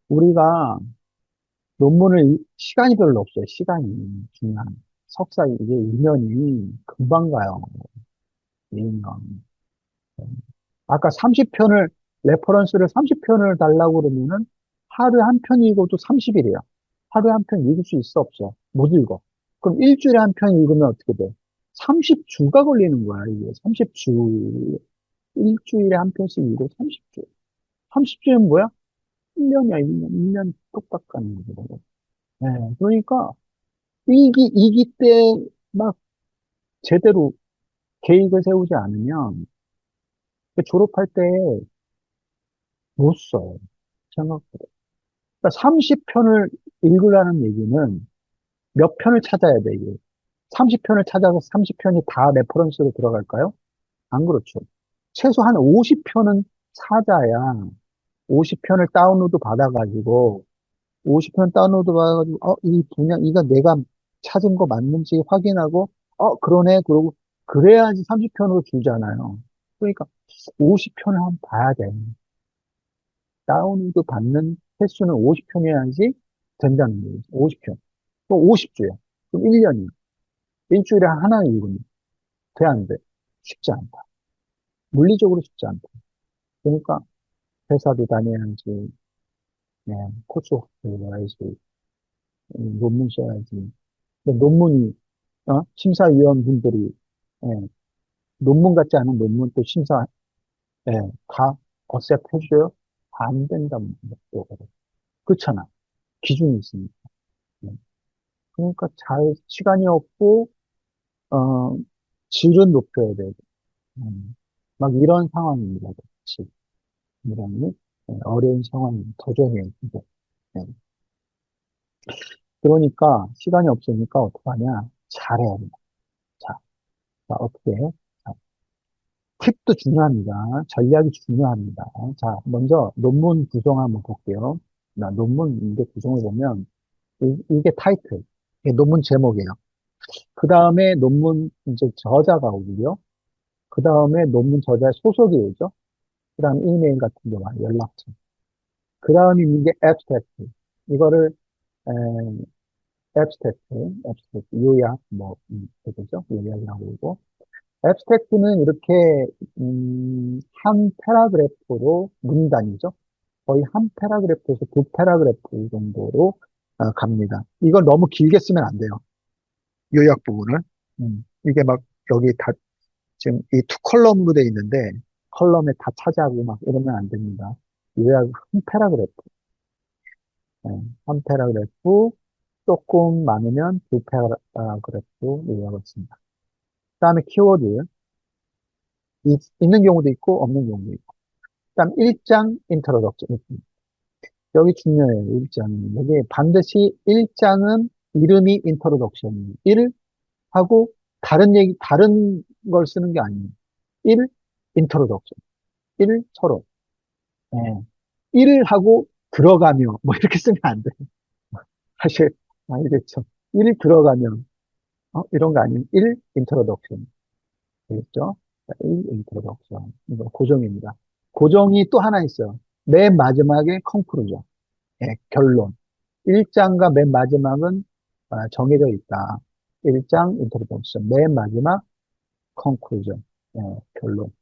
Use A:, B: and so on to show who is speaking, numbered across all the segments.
A: 우리가 시간이 별로 없어요. 시간이 중요한. 석사 이게 2년이 금방 가요. 2년. 아까 30편을, 레퍼런스를 30편을 달라고 그러면은 하루에 한 편이 읽어도 30일이야. 하루에 한 편 읽을 수 있어, 없어? 못 읽어. 그럼 일주일에 한 편 읽으면 어떻게 돼? 30주가 걸리는 거야, 이게. 30주. 일주일에 한 편씩 읽고 30주. 30주면 뭐야? 1년이야, 1년. 1년 똑딱 가는 거죠. 네, 그러니까, 이기 때 막 제대로 계획을 세우지 않으면 졸업할 때 못 써요. 생각보다. 그러니까 30편을 읽으라는 얘기는 몇 편을 찾아야 돼, 이게. 30편을 찾아서 30편이 다 레퍼런스로 들어갈까요? 안 그렇죠. 최소한 50편은 찾아야 50편을 다운로드 받아가지고 50편 다운로드 받아가지고 이 분야 이거 내가 찾은 거 맞는지 확인하고 그러네 그러고 그래야지 30편으로 주잖아요. 그러니까 50편을 한번 봐야 돼. 다운로드 받는 횟수는 50편이어야지 된다는 거예요. 50편. 또 50주야. 그럼 1년이야. 일주일에 하나 읽으면 돼, 안 돼? 쉽지 않다. 물리적으로 쉽지 않다. 그러니까 회사도 다녀야지, 네, 코스 배워야지, 논문 써야지. 근데 논문이, 심사위원분들이, 예, 논문 같지 않은 논문 또 예, 다 어셉 해줘요? 안 된다는 거. 그렇잖아. 기준이 있으니까. 예. 그러니까 시간이 없고, 어, 질은 높여야 되고, 막 이런 상황입니다. 그렇지. 이런 어려운 상황이 도전이에요. 이게. 네. 그러니까 시간이 없으니까 어떡하냐? 잘해야 돼. 자, 자, 어떻게 해? 자, 팁도 중요합니다. 전략이 중요합니다. 자, 먼저 논문 구성 한번 볼게요. 논문 이게 구성을 보면 이게 타이틀, 이게 논문 제목이에요. 그 다음에 논문 이제 저자가 오고요. 그 다음에 논문 저자의 소속이 오죠. 그 다음에 이메일 같은 게 와요. 연락처. 그 다음에 이게 앱스트랙트. 이거를 앱스트랙트, 요약, 뭐, 그거죠? 요약이라고 그러고. 앱스트랙트는 이렇게, 한 패러그래프로 문단이죠. 거의 한 패러그래프에서 두 패러그래프 정도로 갑니다. 이걸 너무 길게 쓰면 안 돼요. 요약 부분을. 이게 막 여기 다, 지금 이 두 컬럼으로 돼 있는데, 컬럼에 다 차지하고 막 이러면 안 됩니다. 요약 한 패러그래프. 예, 한 패러그래프 조금 많으면 두 패러그래프 요약을 씁니다. 그다음에 키워드 있는 경우도 있고 없는 경우도 있고. 그다음 1장 인트로덕션. 여기 중요해요. 1장은. 여기 반드시 1장은 이름이 인트로덕션이에요. 1 하고 다른 걸 쓰는 게 아니에요. 1 인트로덕션. 1 서로. 예. 1 하고 들어가며 뭐 이렇게 쓰면 안 돼요. 사실 알겠죠. 1 들어가면 이런 거 아니면 1 인트로덕션. 되겠죠? 자, 이 인트로덕션. 이거 고정입니다. 고정이 또 하나 있어요. 맨 마지막에 컨크루전. 예, 결론. 1장과 맨 마지막은 정해져 있다. 1장 인트로덕션. 맨 마지막 컨크루전. 예, 결론.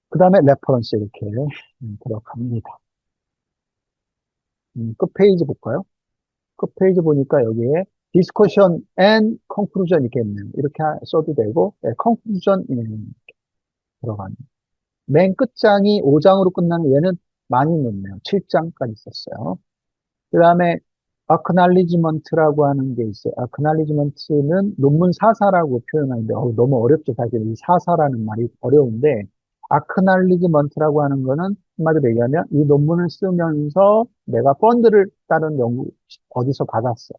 A: 그 다음에 레퍼런스 이렇게 들어갑니다. 끝페이지 볼까요? 끝페이지 보니까 여기에 discussion and conclusion 이렇게 있네요. 이렇게 써도 되고, 예, conclusion 들어갑니다. 맨 끝장이 5장으로 끝나는 얘는 많이 넣네요. 7장까지 썼어요. 그 다음에 acknowledgement라고 하는 게 있어요. acknowledgement는 논문 사사라고 표현하는데 너무 어렵죠. 사실 이 사사라는 말이 어려운데 acknowledgement라고 하는 거는 한마디로 얘기하면 이 논문을 쓰면서 내가 펀드를 다른 어디서 받았어.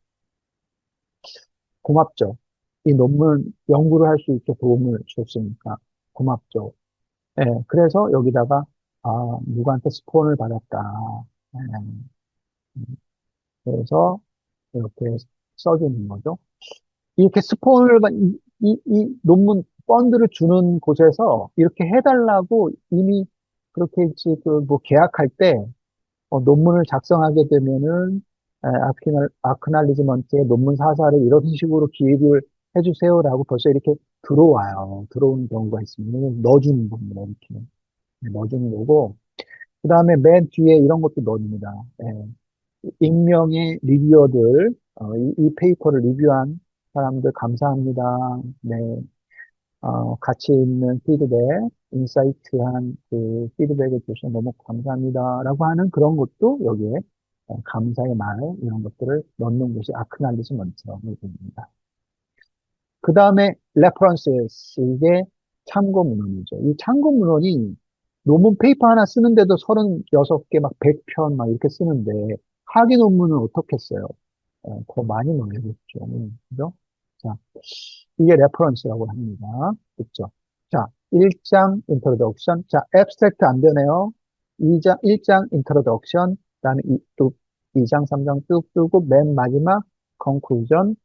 A: 고맙죠. 이 논문 연구를 할 수 있게 도움을 줬으니까 고맙죠. 예, 그래서 여기다가 누구한테 스폰을 받았다. 예, 그래서 이렇게 써주는 거죠. 이렇게 이 논문 펀드를 주는 곳에서 이렇게 해달라고 이미 그렇게 뭐 계약할 때 논문을 작성하게 되면은 아크날리지먼트에 논문 사사를 이런 식으로 기입을 해주세요라고 벌써 이렇게 들어와요. 들어오는 경우가 있습니다. 넣어주는 겁니다. 이렇게 넣어주는 거고 그 다음에 맨 뒤에 이런 것도 넣습니다. 예, 익명의 리뷰어들 이 페이퍼를 리뷰한 사람들 감사합니다. 네, 가치 있는 피드백, 인사이트한 그 피드백을 주셔서 너무 감사합니다라고 하는 그런 것도 여기에 감사의 말 이런 것들을 넣는 것이 아크날리지먼트입니다. 그 다음에 레퍼런스 이게 참고 문헌이죠. 이 참고 문헌이 논문 페이퍼 하나 쓰는데도 36개 막 100편 막 이렇게 쓰는데 학위 논문은 어떻게 써요? 더 많이 넣어야겠죠. 그죠? 자, 이게 레퍼런스라고 합니다. 그죠? 자, 1장 인트로덕션. 자, 앱스트랙트 안 되네요. 1장 인트로덕션. 그다음에 2장, 3장 쭉 쓰고 맨 마지막 conclusion,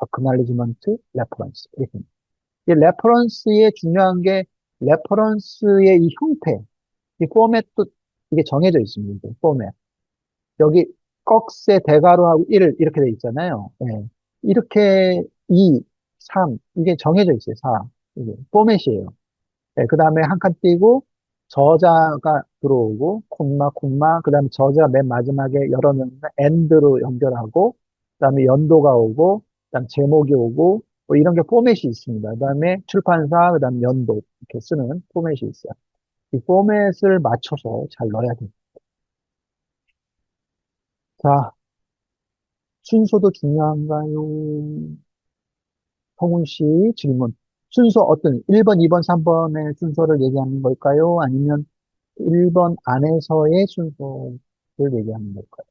A: acknowledgement, reference. 이렇게. 이 레퍼런스의 중요한 게 레퍼런스의 이 형태, 이 포맷도 이게 정해져 있습니다. 포맷. 여기 꺽쇠 대괄호하고 1 이렇게 돼 있잖아요. 예. 이렇게 2, 3 이게 정해져 있어요. 4 이게 포맷이에요. 예, 그 다음에 한 칸 띄고 저자가 들어오고 콤마 그 다음에 저자 맨 마지막에 열어놓으면 엔드로 연결하고 그 다음에 연도가 오고 그 다음 제목이 오고 뭐 이런 게 포맷이 있습니다. 그 다음에 출판사 그 다음 연도 이렇게 쓰는 포맷이 있어요. 이 포맷을 맞춰서 잘 넣어야 돼요. 자, 순서도 중요한가요? 성훈 씨 질문. 순서 어떤 1번, 2번, 3번의 순서를 얘기하는 걸까요? 아니면 1번 안에서의 순서를 얘기하는 걸까요?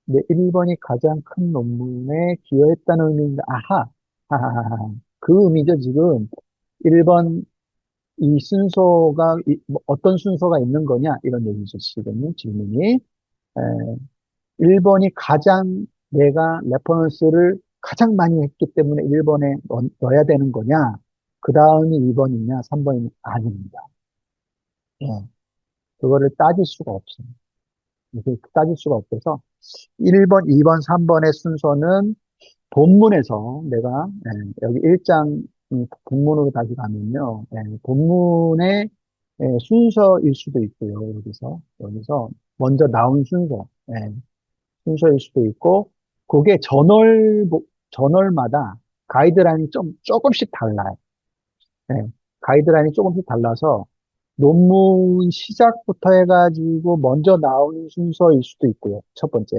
A: 네, 1번이 가장 큰 논문에 기여했다는 의미인가? 아하, 하하하하. 그 의미죠, 지금. 1번 이 순서가, 뭐 어떤 순서가 있는 거냐? 이런 얘기죠, 지금 질문이. 1번이 가장 내가 레퍼런스를 가장 많이 했기 때문에 1번에 넣어야 되는 거냐? 그 다음이 2번이냐, 3번이냐? 아닙니다. 예, 그거를 따질 수가 없어요. 이게 따질 수가 없어서 1번, 2번, 3번의 순서는 본문에서 내가 여기 1장 본문으로 다시 가면요. 본문의 순서일 수도 있고요. 여기서 먼저 나온 순서. 순서일 수도 있고, 그게 저널마다 가이드라인이 조금씩 달라요. 예, 가이드라인이 조금씩 달라서, 논문 시작부터 해가지고 먼저 나오는 순서일 수도 있고요. 첫 번째.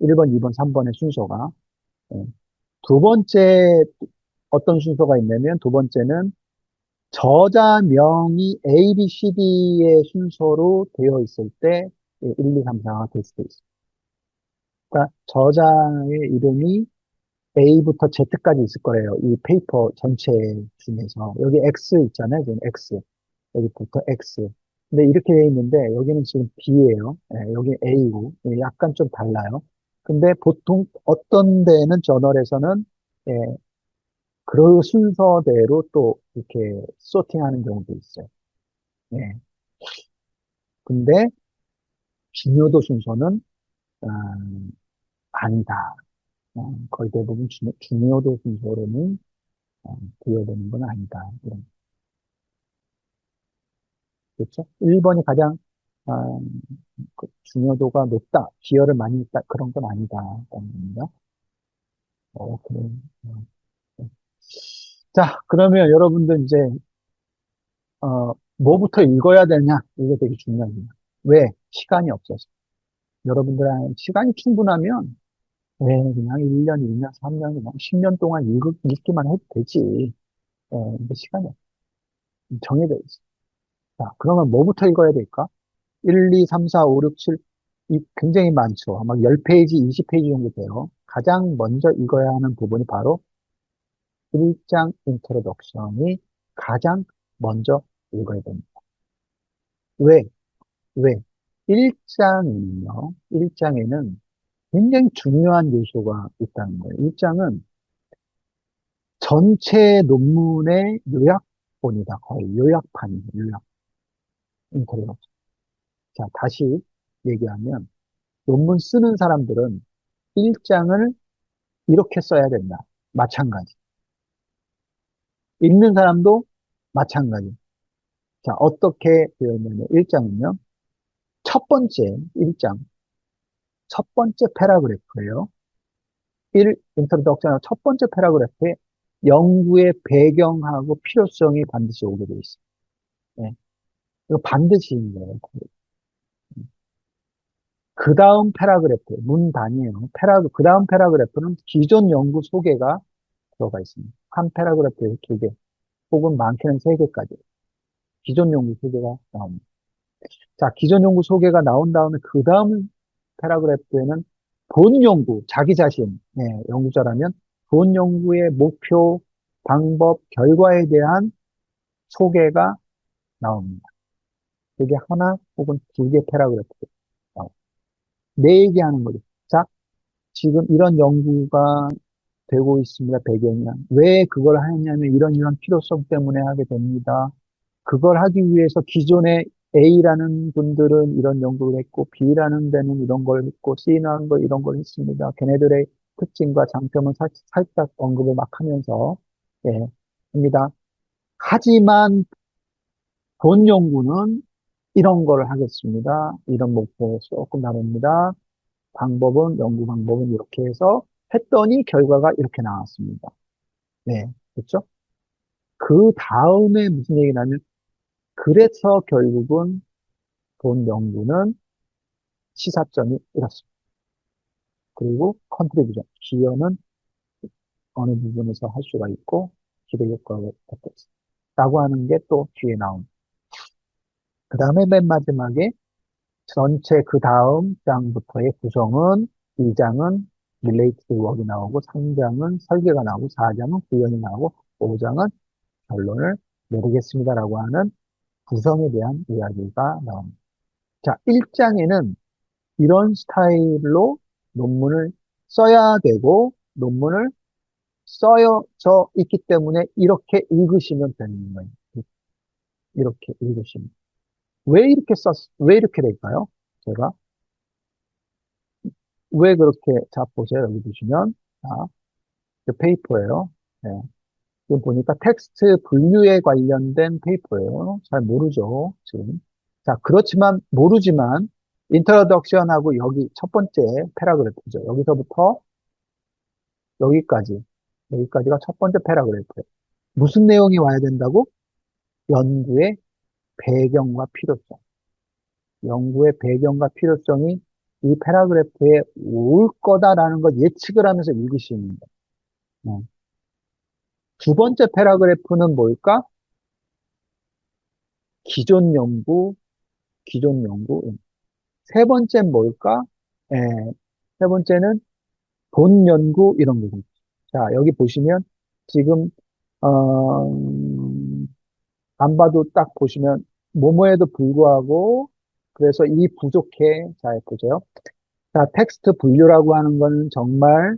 A: 1번, 2번, 3번의 순서가. 예. 두 번째, 어떤 순서가 있냐면, 두 번째는 저자명이 A, B, C, D의 순서로 되어 있을 때, 1, 2, 3, 4가 될 수도 있어요. 그러니까 저자의 이름이 A부터 Z까지 있을 거예요. 이 페이퍼 전체 중에서. 여기 X 있잖아요. 지금 X. 여기부터 X. 근데 이렇게 돼 있는데 여기는 지금 B예요. 여기 A고 약간 좀 달라요. 근데 보통 어떤 데는 저널에서는 예, 그 순서대로 또 이렇게 소팅하는 경우도 있어요. 예. 근데 중요도 순서는 아, 아니다. 거의 대부분 중요도 순서로는 부여되는 건 아니다. 이런 그렇죠? 1번이 가장 아, 중요도가 높다, 기여를 많이 했다 그런 건 아니다. 라는 겁니다. 그래. 어, 네. 자, 그러면 여러분들 이제 뭐부터 읽어야 되냐? 이게 되게 중요합니다. 왜? 시간이 없어서. 여러분들한 시간이 충분하면 그냥 1년, 2년, 3년, 그냥 10년 동안 읽기만 해도 되지. 근데 시간이 없어. 정해져 있어. 자, 그러면 뭐부터 읽어야 될까? 1, 2, 3, 4, 5, 6, 7, 굉장히 많죠. 막 10페이지, 20페이지 정도 돼요. 가장 먼저 읽어야 하는 부분이 바로 1장 인트로덕션이 가장 먼저 읽어야 됩니다. 왜? 왜? 1장은요, 1장에는 굉장히 중요한 요소가 있다는 거예요. 1장은 전체 논문의 요약, 본이다. 거의 요약판이에요. 요약, 인트로덕션. 자, 다시 얘기하면, 논문 쓰는 사람들은 1장을 이렇게 써야 된다. 마찬가지. 읽는 사람도 마찬가지. 자, 어떻게 되어 있냐면, 1장은요, 첫 번째 1장, 첫 번째 패러그래프예요. 1인트로덕션 첫 번째 패러그래프에 연구의 배경하고 필요성이 반드시 오게 돼 있어요. 예, 이거 반드시 있는 거예요. 그 다음 패러그래프, 문 단위예요. 그 다음 패러그래프는 기존 연구 소개가 들어가 있습니다. 한 패러그래프에서 두 개, 혹은 많게는 세 개까지. 기존 연구 소개가 나옵니다. 자, 기존 연구 소개가 나온 다음에 그 다음 패러그래프에는 본 연구, 자기 자신, 연구자라면 본 연구의 목표, 방법, 결과에 대한 소개가 나옵니다. 그게 하나 혹은 두 개 패러그래프 나옵니다. 내 얘기하는 거죠. 자, 지금 이런 연구가 되고 있습니다. 배경이랑. 왜 그걸 하냐면 이런 필요성 때문에 하게 됩니다. 그걸 하기 위해서 기존에 A라는 분들은 이런 연구를 했고, B라는 데는 이런 걸 했고, C라는 거 이런 걸 했습니다. 걔네들의 특징과 장점은 살짝 언급을 막 하면서, 예, 합니다. 하지만 본 연구는 이런 걸 하겠습니다. 이런 목표에 조금 다릅니다. 연구 방법은 이렇게 해서 했더니 결과가 이렇게 나왔습니다. 네, 그렇죠? 그 다음에 무슨 얘기냐면, 그래서 결국은 본 연구는 시사점이 이렇습니다. 그리고 컨트리뷰션, 기여는 어느 부분에서 할 수가 있고, 기대 효과가 어떻습니다. 라고 하는 게 또 뒤에 나옵니다. 그 다음에 맨 마지막에 전체 그 다음 장부터의 구성은 2장은 related work이 나오고 3장은 설계가 나오고 4장은 구현이 나오고 5장은 결론을 내리겠습니다라고 하는 구성에 대한 이야기가 나옵니다. 자, 1장에는 이런 스타일로 논문을 써야 되고 논문을 써져 있기 때문에 이렇게 읽으시면 되는 거예요. 이렇게 읽으시면. 왜 이렇게 될까요? 제가 왜 그렇게, 자, 보세요. 여기 보시면. 자, 그 페이퍼예요. 네. 지금 보니까 텍스트 분류에 관련된 페이퍼예요. 잘 모르죠, 지금. 자, 그렇지만, 모르지만, 인트로덕션하고 여기 첫 번째 패러그래프죠. 여기서부터 여기까지, 여기까지가 첫 번째 패러그래프예요. 무슨 내용이 와야 된다고? 연구의 배경과 필요성. 연구의 배경과 필요성이 이 패러그래프에 올 거다라는 걸 예측을 하면서 읽으시는 거예요. 두 번째 패러그래프는 뭘까? 기존 연구, 기존 연구. 세 번째는 뭘까? 예, 세 번째는 본 연구, 이런 거죠. 자, 여기 보시면, 지금, 어, 안 봐도 딱 보시면, 뭐뭐에도 불구하고, 그래서 이 부족해. 자, 보세요. 자, 텍스트 분류라고 하는 건 정말,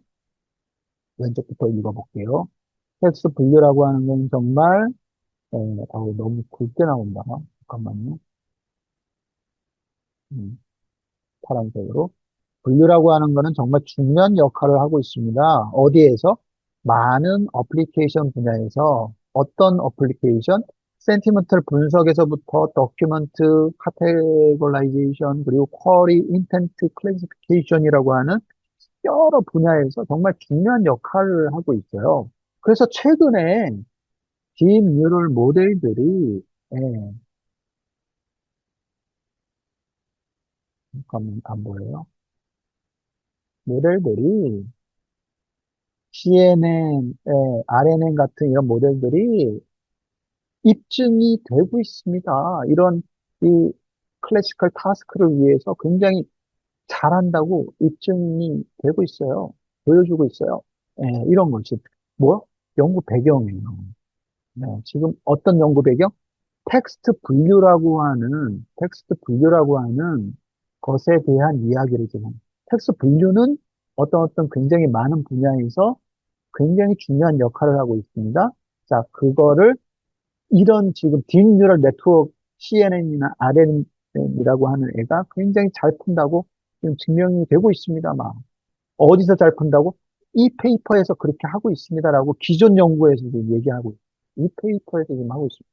A: 왼쪽부터 읽어볼게요. 텍스트 분류라고 하는 건 정말, 너무 굵게 나온다. 잠깐만요. 음, 파란색으로. 분류라고 하는 거는 정말 중요한 역할을 하고 있습니다. 어디에서? 많은 어플리케이션 분야에서 어떤 어플리케이션? 센티멘털 분석에서부터 도큐먼트 카테고라이제이션 그리고 쿼리 인텐트 클래시피케이션이라고 하는 여러 분야에서 정말 중요한 역할을 하고 있어요. 그래서 최근에 딥 뉴럴 모델들이 예, 잠깐만 안 보여요. 모델들이 CNN, RNN 같은 이런 모델들이 입증이 되고 있습니다. 이런 이 클래시컬 타스크를 위해서 굉장히 잘한다고 입증이 되고 있어요. 보여주고 있어요. 이런 것이 뭐? 연구 배경이에요. 네, 지금 어떤 연구 배경? 텍스트 분류라고 하는 것에 대한 이야기를 지금. 텍스트 분류는 어떤 굉장히 많은 분야에서 굉장히 중요한 역할을 하고 있습니다. 자, 그거를 이런 지금 딥뉴럴 네트워크 CNN이나 RNN이라고 하는 애가 굉장히 잘 푼다고 지금 증명이 되고 있습니다. 막 어디서 잘 푼다고? 이 페이퍼에서 그렇게 하고 있습니다라고 기존 연구에서도 얘기하고 있어요. 이 페이퍼에서 지금 하고 있습니다.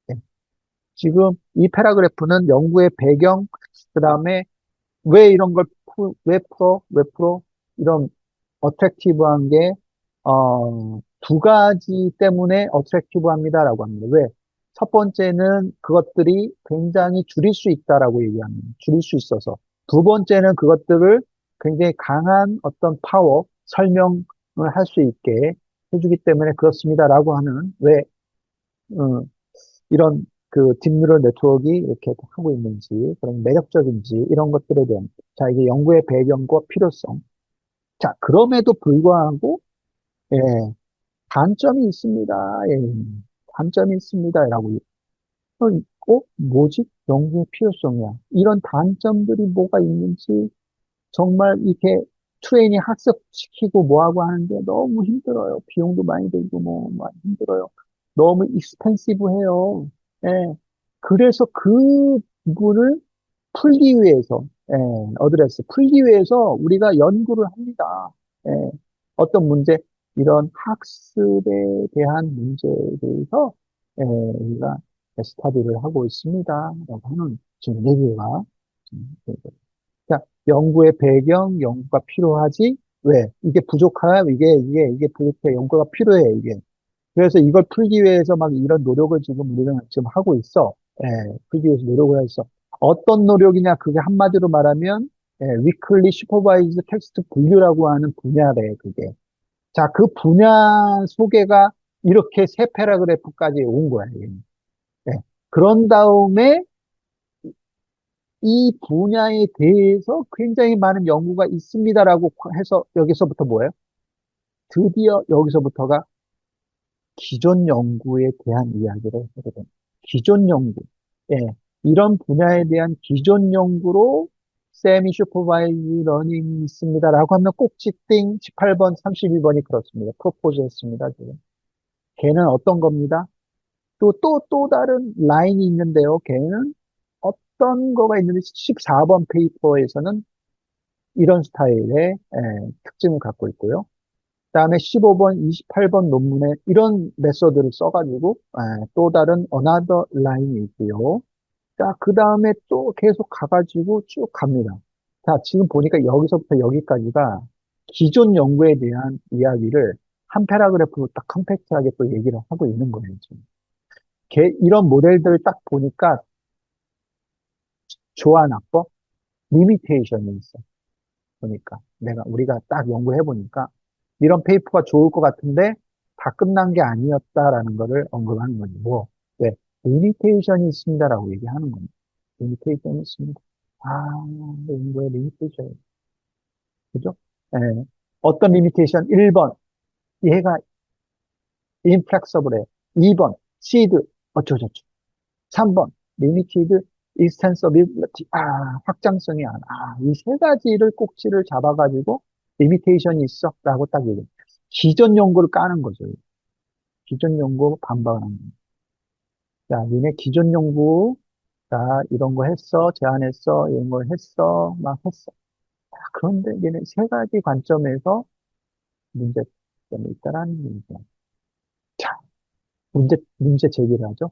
A: 네. 지금 이 패러그래프는 연구의 배경, 그다음에 왜 이런 걸 왜 풀어? 이런 어트랙티브한 게, 두 가지 때문에 어트랙티브합니다라고 합니다. 왜? 첫 번째는 그것들이 굉장히 줄일 수 있다라고 얘기합니다. 줄일 수 있어서. 두 번째는 그것들을 굉장히 강한 어떤 파워, 설명을 할 수 있게 해주기 때문에 그렇습니다라고 하는, 왜, 어, 이런 그 딥뉴럴 네트워크가 이렇게 하고 있는지, 그런 매력적인지, 이런 것들에 대한, 자, 이게 연구의 배경과 필요성. 자, 그럼에도 불구하고, 예, 단점이 있습니다. 예, 단점이 있습니다. 라고. 뭐지? 연구의 필요성이야. 이런 단점들이 뭐가 있는지, 정말 이렇게 트레이닝 학습시키고 뭐하고 하는데 너무 힘들어요. 비용도 많이 들고 뭐 많이 힘들어요. 너무 익스펜시브해요. 예. 그래서 그 부분을 풀기 위해서, 예, 어드레스 풀기 위해서 우리가 연구를 합니다. 예. 어떤 문제, 이런 학습에 대한 문제에 대해서, 예, 우리가 스터디를 하고 있습니다. 라고 하는 지금 얘기가 자, 연구의 배경, 연구가 필요하지? 왜? 이게 부족하야? 이게 부족해. 연구가 필요해, 이게. 그래서 이걸 풀기 위해서 막 이런 노력을 지금 우리가 지금 하고 있어. 예, 풀기 위해서 노력을 했어. 어떤 노력이냐? 그게 한마디로 말하면, 예, Weekly Supervised Text Value라고 하는 분야래, 그게. 자, 그 분야 소개가 이렇게 세 패러그래프까지 온 거야, 이게. 예. 그런 다음에 이 분야에 대해서 굉장히 많은 연구가 있습니다라고 해서 여기서부터 뭐예요? 드디어 여기서부터가 기존 연구에 대한 이야기를 하게 됩니다. 기존 연구. 예, 이런 분야에 대한 기존 연구로 세미 슈퍼바이즈 러닝이 있습니다라고 하면 꼭지띵 18번, 32번이 그렇습니다. 프로포즈 했습니다. 지금. 걔는 어떤 겁니다? 또 다른 라인이 있는데요. 걔는 어떤 거가 있는데 14번 페이퍼에서는 이런 스타일의 특징을 갖고 있고요. 그다음에 15번, 28번 논문에 이런 메소드를 써가지고 또 다른 another 라인이 있고요. 자, 그 다음에 또 계속 가가지고 쭉 갑니다. 자, 지금 보니까 여기서부터 여기까지가 기존 연구에 대한 이야기를 한 패러그래프로 딱 컴팩트하게 또 얘기를 하고 있는 거예요, 지금. 이런 모델들을 딱 보니까 조안학법, 리미테이션이 있어. 보니까 우리가 딱 연구해 보니까 이런 페이퍼가 좋을 것 같은데 다 끝난 게 아니었다라는 거를 언급하는 거죠. 뭐, 왜? 리미테이션이 있습니다라고 얘기하는 겁니다. 리미테이션이 있습니다. 아, 연구에 리미테이션이, 그죠? 예. 어떤 리미테이션? 1번, 얘가 inflexible해. 2번, seed, 어쩌저쩌. 3번, limited extensibility. 확장성이 안. 이 세 가지를 꼭지를 잡아가지고 리미테이션이 있어. 라고 딱 얘기해. 기존 연구를 까는 거죠. 기존 연구 반박을 하는 거예요. 자, 니네 기존 연구, 자, 이런 거 했어, 제안했어, 이런 거 했어, 막 했어. 그런데 얘네 세 가지 관점에서 문제점이 있다라는 얘기죠. 자, 문제 제기를 하죠.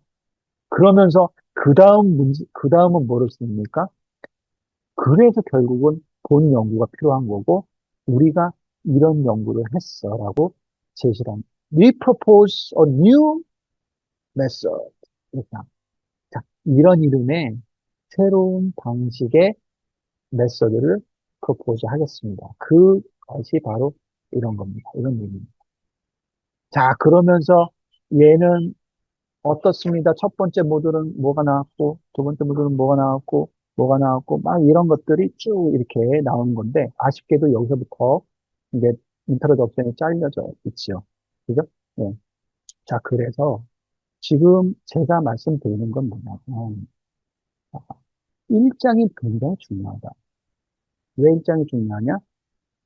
A: 그러면서 그 다음은 뭐를 씁니까? 그래서 결국은 본 연구가 필요한 거고, 우리가 이런 연구를 했어라고 제시를 합니다. We propose a new method. 이렇게 합니다. 자, 이런 이름의 새로운 방식의 메서드를 propose 하겠습니다. 그것이 바로 이런 겁니다. 이런 얘기입니다. 자, 그러면서 얘는 어떻습니다. 첫 번째 모듈은 뭐가 나왔고, 두 번째 모듈은 뭐가 나왔고, 뭐가 나왔고, 막 이런 것들이 쭉 이렇게 나오는 건데, 아쉽게도 여기서부터 이제 인트로덕션이 잘려져 있지요. 그죠? 네. 자, 그래서 지금 제가 말씀드리는 건 뭐냐면, 일장이 굉장히 중요하다. 왜 일장이 중요하냐?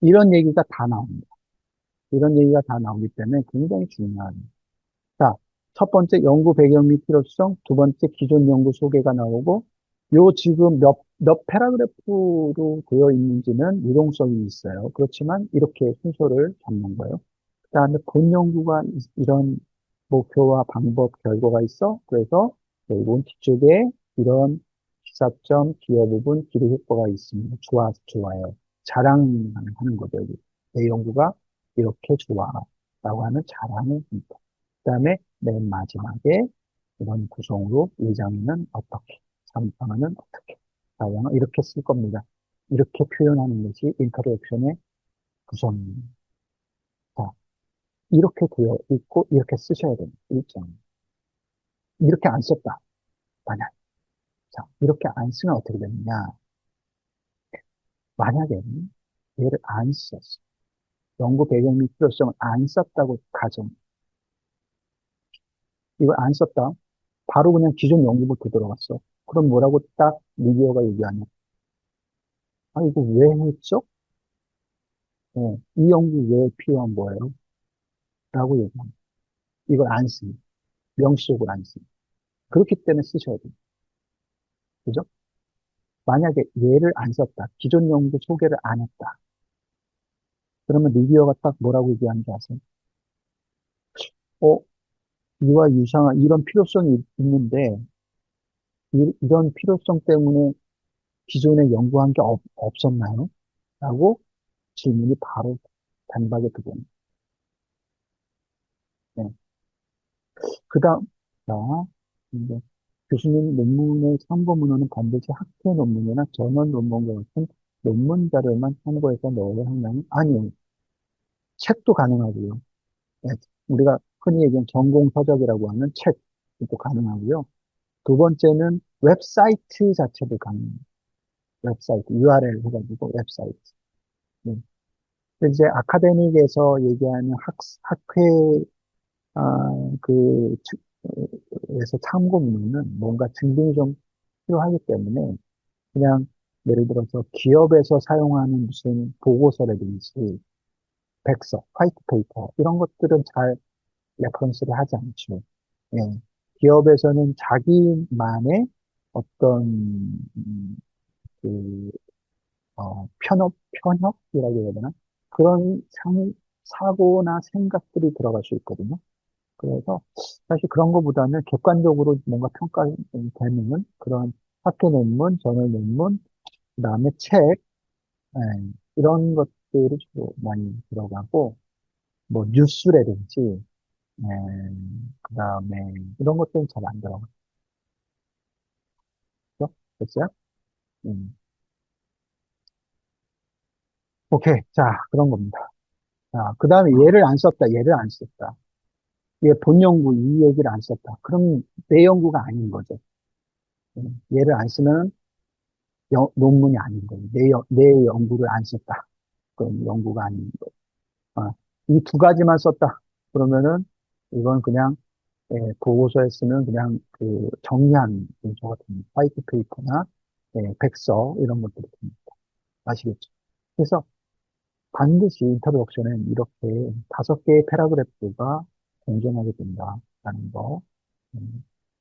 A: 이런 얘기가 다 나옵니다. 이런 얘기가 다 나오기 때문에 굉장히 중요합니다. 자, 첫 번째 연구 배경 및 필요성, 두 번째 기존 연구 소개가 나오고, 요 지금 몇 패러그래프로 되어 있는지는 유동성이 있어요. 그렇지만 이렇게 순서를 잡는 거예요. 그 다음에 본 연구가 이런 목표와 방법, 결과가 있어. 그래서 결국은 뒤쪽에 이런 시사점, 기여 부분, 기록 효과가 있습니다. 좋아요. 자랑하는 거죠. 여기. 내 연구가 이렇게 좋아. 라고 하는 자랑을 합니다. 그 다음에 맨 마지막에 이런 구성으로 2장은 어떻게, 3장은 어떻게, 4장은 이렇게 쓸 겁니다. 이렇게 표현하는 것이 인터랙션의 구성입니다. 자, 이렇게 되어 있고 이렇게 쓰셔야 됩니다. 1장. 이렇게 안 썼다. 만약. 자, 이렇게 안 쓰면 어떻게 되느냐. 만약에 얘를 안 썼어. 연구 배경 및 필요성을 안 썼다고 가정. 이걸 안 썼다. 바로 그냥 기존 연구부터 들어갔어. 그럼 뭐라고 딱 미디어가 얘기하냐. 아, 이거 왜 했죠? 이 연구 왜 필요한 거예요? 라고 얘기합니다. 이걸 안 쓰니. 명시적으로 안 쓰니. 그렇기 때문에 쓰셔야 돼요. 그죠? 만약에 얘를 안 썼다. 기존 연구 소개를 안 했다. 그러면 리뷰어가 딱 뭐라고 얘기하는지 아세요? 어, 이와 유사한 이런 필요성이 있는데, 이런 필요성 때문에 기존에 연구한 게 없었나요? 라고 질문이 바로 단박에 들어옵니다. 네. 그 다음, 자, 이제 교수님 논문의 참고 문헌은 반드시 학회 논문이나 전원 논문과 같은 논문 자료만 참고해서 넣어야 하나요? 아니요. 책도 가능하고요. 네, 우리가 흔히 얘기하는 전공 서적이라고 하는 책도 가능하고요. 두 번째는 웹사이트 자체도 가능해요. 웹사이트, URL 해가지고 웹사이트. 네. 근데 이제 아카데믹에서 얘기하는 학회, 그, 에서 참고 문헌은 뭔가 증빙이 좀 필요하기 때문에 그냥 예를 들어서 기업에서 사용하는 무슨 보고서라든지 백서, 화이트 페이퍼 이런 것들은 잘 레퍼런스를 하지 않죠. 예. 기업에서는 자기만의 어떤 그 편협이라고 해야 되나? 그런 사고나 생각들이 들어갈 수 있거든요. 그래서 사실 그런 것보다는 객관적으로 뭔가 평가되는 그런 학회 논문, 저널 논문, 그다음에 책, 예, 이런 것들이 주로 많이 들어가고, 뭐 뉴스라든지, 예, 그다음에 이런 것들은 잘 안 들어가죠. 됐어요? 음. 오케이. 자, 그런 겁니다. 자, 그다음에 얘를 안 썼다. 얘를 안 썼다. 얘 본 연구 이 얘기를 안 썼다. 그럼 내 연구가 아닌 거죠. 얘를 안 쓰면 논문이 아닌 거예요. 내 연구를 안 썼다. 그럼 연구가 아닌 거예요. 이 두 가지만 썼다. 그러면은 이건 그냥 보고서에 쓰는 그냥 그 정리한 문서가 됩니다. 화이트 페이퍼나 백서 이런 것들이 됩니다. 아시겠죠? 그래서 반드시 인터덕션엔 이렇게 5개의 패러그래프가 공존하게 된다라는 거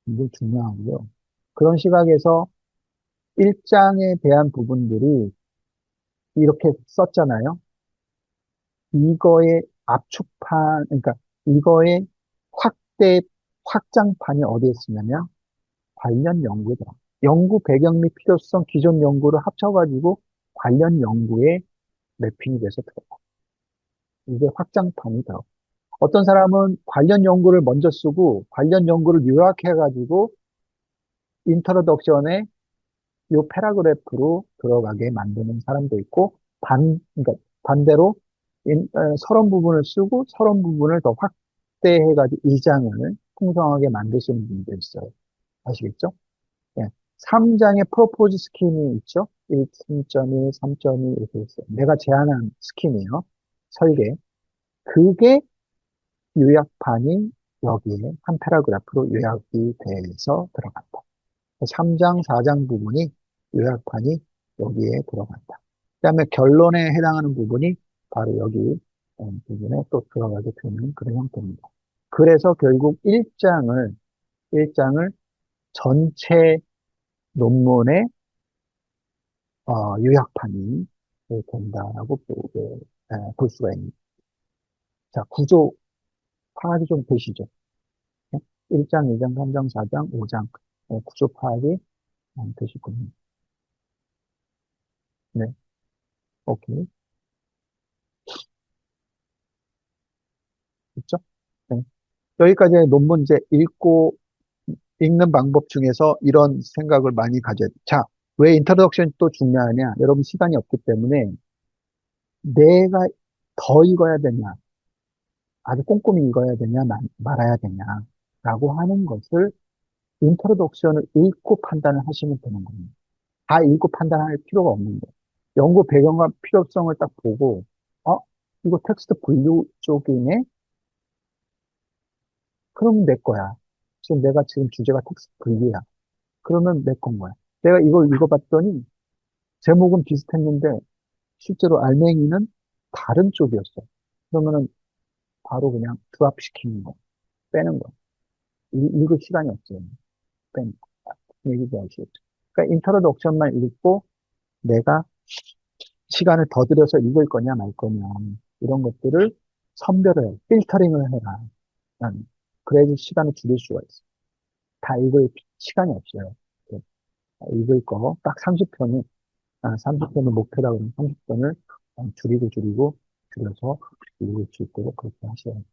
A: 굉장히 중요하고요. 그런 시각에서 1장에 대한 부분들이 이렇게 썼잖아요. 이거의 압축판, 그러니까 이거의 확대, 확장판이 어디에 쓰냐면 관련 연구더라. 연구 배경 및 필요성 기존 연구를 합쳐가지고 관련 연구에 매핑이 돼서 들어가. 이게 확장판이더라. 어떤 사람은 관련 연구를 먼저 쓰고 관련 연구를 요약해가지고 인트로덕션에 요 패러그래프로 들어가게 만드는 사람도 있고 그러니까 반대로 서론 부분을 쓰고 서론 부분을 더 확대해가지고 이 장을 풍성하게 만드시는 분도 있어요. 아시겠죠? 예. 3장에 프로포즈 스킨이 있죠? 1, 3.1, 3.2 이렇게 있어요. 내가 제안한 스킨이에요. 설계. 그게 요약판이 여기에 한 패러그래프로 요약이 돼서 들어간다. 3장, 4장 부분이 요약판이 여기에 들어간다. 그 다음에 결론에 해당하는 부분이 바로 여기 부분에 또 들어가게 되는 그런 형태입니다. 그래서 결국 일장을 전체 논문의 요약판이 된다라고 볼 수가 있는. 자, 구조 파악이 좀 되시죠? 1장, 2장, 3장, 4장, 5장 구조 파악이 되시군요. 네, 오케이. 됐죠? 네. 여기까지 논문 이제 읽는 방법 중에서 이런 생각을 많이 가져야 돼. 자, 왜 인트로덕션이 또 중요하냐? 여러분 시간이 없기 때문에 내가 더 읽어야 되냐, 아주 꼼꼼히 읽어야 되냐, 말아야 되냐라고 하는 것을 인트로덕션을 읽고 판단을 하시면 되는 겁니다. 다 읽고 판단할 필요가 없는 거예요. 연구 배경과 필요성을 딱 보고, 어, 이거 텍스트 분류 쪽이네? 그럼 내 거야. 지금 주제가 텍스트 분류야. 그러면 내 건 거야. 내가 이걸 읽어봤더니 제목은 비슷했는데 실제로 알맹이는 다른 쪽이었어. 그러면은 바로 그냥 드랍시키는 거, 빼는 거. 읽을 시간이 없어요. 빼는 거. 얘기지 아시겠죠? 그러니까 인트로덕션만 읽고 내가 시간을 더 들여서 읽을 거냐 말 거냐 이런 것들을 선별을 해, 필터링을 해라. 그래야지 시간을 줄일 수가 있어. 다 읽을 시간이 없어요. 읽을 거 딱 30편을 30편을 목표라고 하면 30편을 줄이고 줄여서 읽을 수 있도록 그렇게 하셔야 돼요.